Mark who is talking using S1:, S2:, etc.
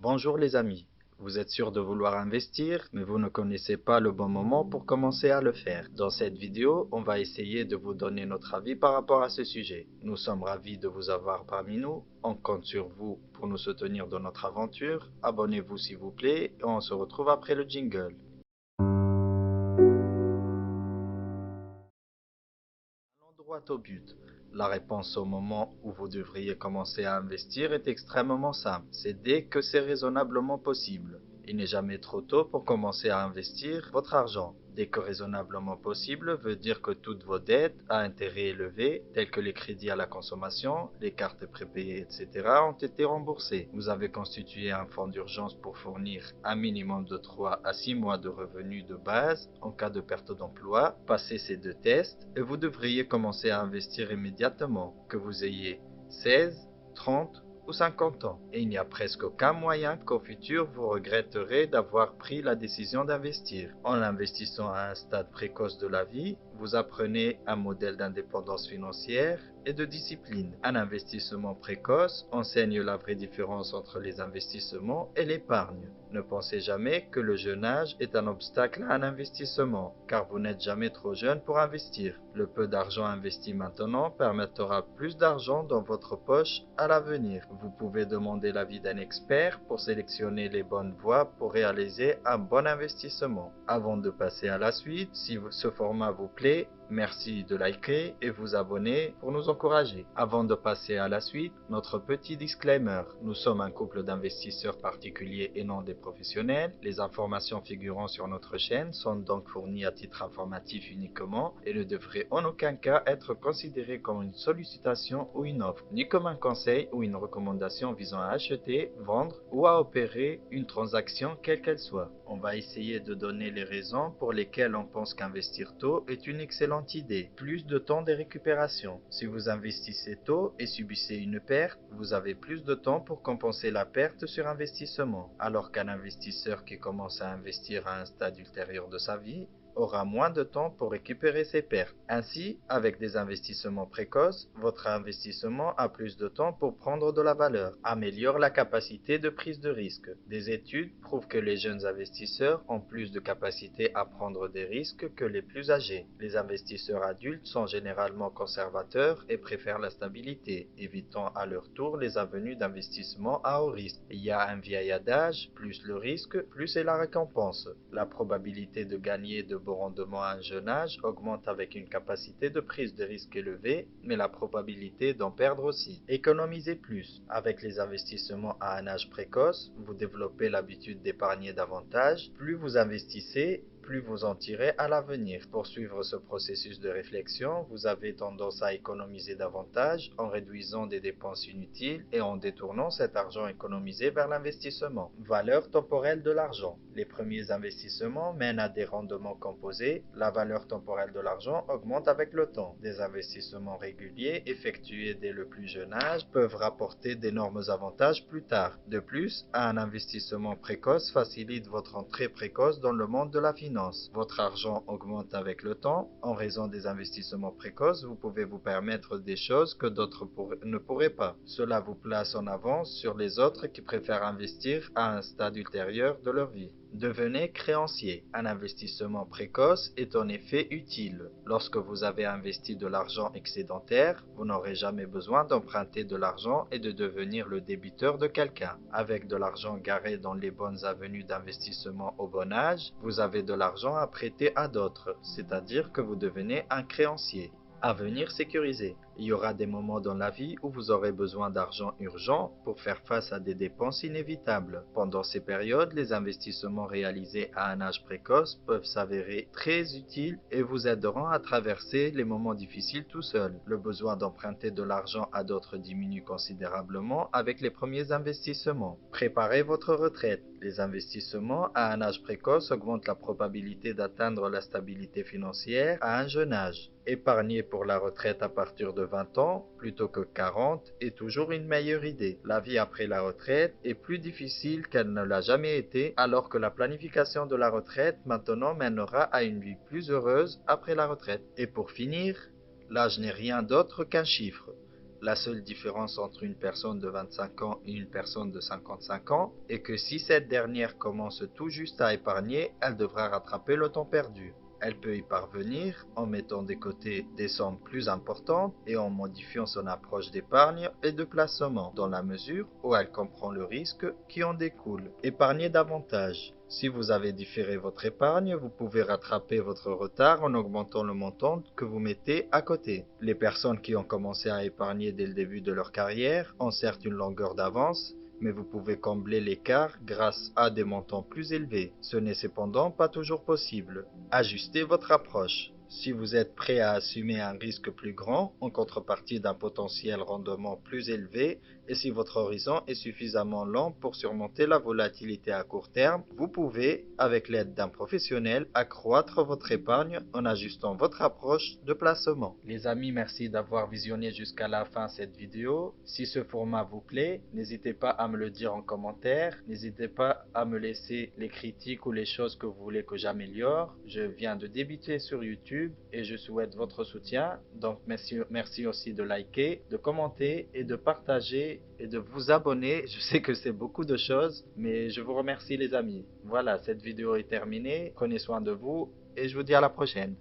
S1: Bonjour les amis, vous êtes sûr de vouloir investir, mais vous ne connaissez pas le bon moment pour commencer à le faire. Dans cette vidéo, on va essayer de vous donner notre avis par rapport à ce sujet. Nous sommes ravis de vous avoir parmi nous, on compte sur vous pour nous soutenir dans notre aventure. Abonnez-vous s'il vous plaît et on se retrouve après le jingle. Allons droit au but. La réponse au moment où vous devriez commencer à investir est extrêmement simple. C'est dès que c'est raisonnablement possible. Il n'est jamais trop tôt pour commencer à investir votre argent. Dès que raisonnablement possible veut dire que toutes vos dettes à intérêt élevé, telles que les crédits à la consommation, les cartes prépayées, etc., ont été remboursées. Vous avez constitué un fonds d'urgence pour fournir un minimum de 3 à 6 mois de revenus de base en cas de perte d'emploi. Passez ces deux tests et vous devriez commencer à investir immédiatement, que vous ayez 16, 30 ou 50 ans. Et il n'y a presque aucun moyen qu'au futur vous regretterez d'avoir pris la décision d'investir. En investissant à un stade précoce de la vie, vous apprenez un modèle d'indépendance financière et de discipline. Un investissement précoce enseigne la vraie différence entre les investissements et l'épargne. Ne pensez jamais que le jeune âge est un obstacle à un investissement, car vous n'êtes jamais trop jeune pour investir. Le peu d'argent investi maintenant permettra plus d'argent dans votre poche à l'avenir. Vous pouvez demander l'avis d'un expert pour sélectionner les bonnes voies pour réaliser un bon investissement. Avant de passer à la suite, si ce format vous plaît, merci de liker et vous abonner pour nous encourager. Avant de passer à la suite, notre petit disclaimer. Nous sommes un couple d'investisseurs particuliers et non des professionnels. Les informations figurant sur notre chaîne sont donc fournies à titre informatif uniquement et ne devraient en aucun cas être considérées comme une sollicitation ou une offre, ni comme un conseil ou une recommandation visant à acheter, vendre ou à opérer une transaction quelle qu'elle soit. On va essayer de donner les raisons pour lesquelles on pense qu'investir tôt est une excellente idée. Plus de temps de récupération. Si vous investissez tôt et subissez une perte, vous avez plus de temps pour compenser la perte sur investissement, alors qu'un investisseur qui commence à investir à un stade ultérieur de sa vie aura moins de temps pour récupérer ses pertes. Ainsi, avec des investissements précoces, votre investissement a plus de temps pour prendre de la valeur, améliore la capacité de prise de risque. Des études prouvent que les jeunes investisseurs ont plus de capacité à prendre des risques que les plus âgés. Les investisseurs adultes sont généralement conservateurs et préfèrent la stabilité, évitant à leur tour les avenues d'investissement à haut risque. Il y a un vieil adage, plus le risque, plus est la récompense. La probabilité de gagner de beaux rendements à un jeune âge augmente avec une capacité de prise de risque élevée, mais la probabilité d'en perdre aussi. Économisez plus. Avec les investissements à un âge précoce, vous développez l'habitude d'épargner davantage. Plus vous investissez, plus vous en tirez à l'avenir. Pour suivre ce processus de réflexion, vous avez tendance à économiser davantage en réduisant des dépenses inutiles et en détournant cet argent économisé vers l'investissement. Valeur temporelle de l'argent. Les premiers investissements mènent à des rendements composés. La valeur temporelle de l'argent augmente avec le temps. Des investissements réguliers effectués dès le plus jeune âge peuvent rapporter d'énormes avantages plus tard. De plus, un investissement précoce facilite votre entrée précoce dans le monde de la finance. Votre argent augmente avec le temps. En raison des investissements précoces, vous pouvez vous permettre des choses que d'autres ne pourraient pas. Cela vous place en avance sur les autres qui préfèrent investir à un stade ultérieur de leur vie. Devenez créancier. Un investissement précoce est en effet utile. Lorsque vous avez investi de l'argent excédentaire, vous n'aurez jamais besoin d'emprunter de l'argent et de devenir le débiteur de quelqu'un. Avec de l'argent garé dans les bonnes avenues d'investissement au bon âge, vous avez de l'argent à prêter à d'autres, c'est-à-dire que vous devenez un créancier. Avenir sécurisé. Il y aura des moments dans la vie où vous aurez besoin d'argent urgent pour faire face à des dépenses inévitables. Pendant ces périodes, les investissements réalisés à un âge précoce peuvent s'avérer très utiles et vous aideront à traverser les moments difficiles tout seul. Le besoin d'emprunter de l'argent à d'autres diminue considérablement avec les premiers investissements. Préparez votre retraite. Les investissements à un âge précoce augmentent la probabilité d'atteindre la stabilité financière à un jeune âge. Épargner pour la retraite à partir de 20 ans plutôt que 40 est toujours une meilleure idée. La vie après la retraite est plus difficile qu'elle ne l'a jamais été, alors que la planification de la retraite maintenant mènera à une vie plus heureuse après la retraite. Et pour finir, l'âge n'est rien d'autre qu'un chiffre. La seule différence entre une personne de 25 ans et une personne de 55 ans est que si cette dernière commence tout juste à épargner, elle devra rattraper le temps perdu. Elle peut y parvenir en mettant de côté des sommes plus importantes et en modifiant son approche d'épargne et de placement dans la mesure où elle comprend le risque qui en découle. Épargnez davantage. Si vous avez différé votre épargne, vous pouvez rattraper votre retard en augmentant le montant que vous mettez à côté. Les personnes qui ont commencé à épargner dès le début de leur carrière ont certes une longueur d'avance, mais vous pouvez combler l'écart grâce à des montants plus élevés. Ce n'est cependant pas toujours possible. Ajustez votre approche. Si vous êtes prêt à assumer un risque plus grand en contrepartie d'un potentiel rendement plus élevé, et si votre horizon est suffisamment long pour surmonter la volatilité à court terme, vous pouvez, avec l'aide d'un professionnel, accroître votre épargne en ajustant votre approche de placement. Les amis, merci d'avoir visionné jusqu'à la fin cette vidéo. Si ce format vous plaît, n'hésitez pas à me le dire en commentaire. N'hésitez pas à me laisser les critiques ou les choses que vous voulez que j'améliore. Je viens de débuter sur YouTube et je souhaite votre soutien. Donc merci aussi de liker, de commenter et de partager et de vous abonner. Je sais que c'est beaucoup de choses, mais je vous remercie les amis. Voilà, cette vidéo est terminée. Prenez soin de vous et je vous dis à la prochaine.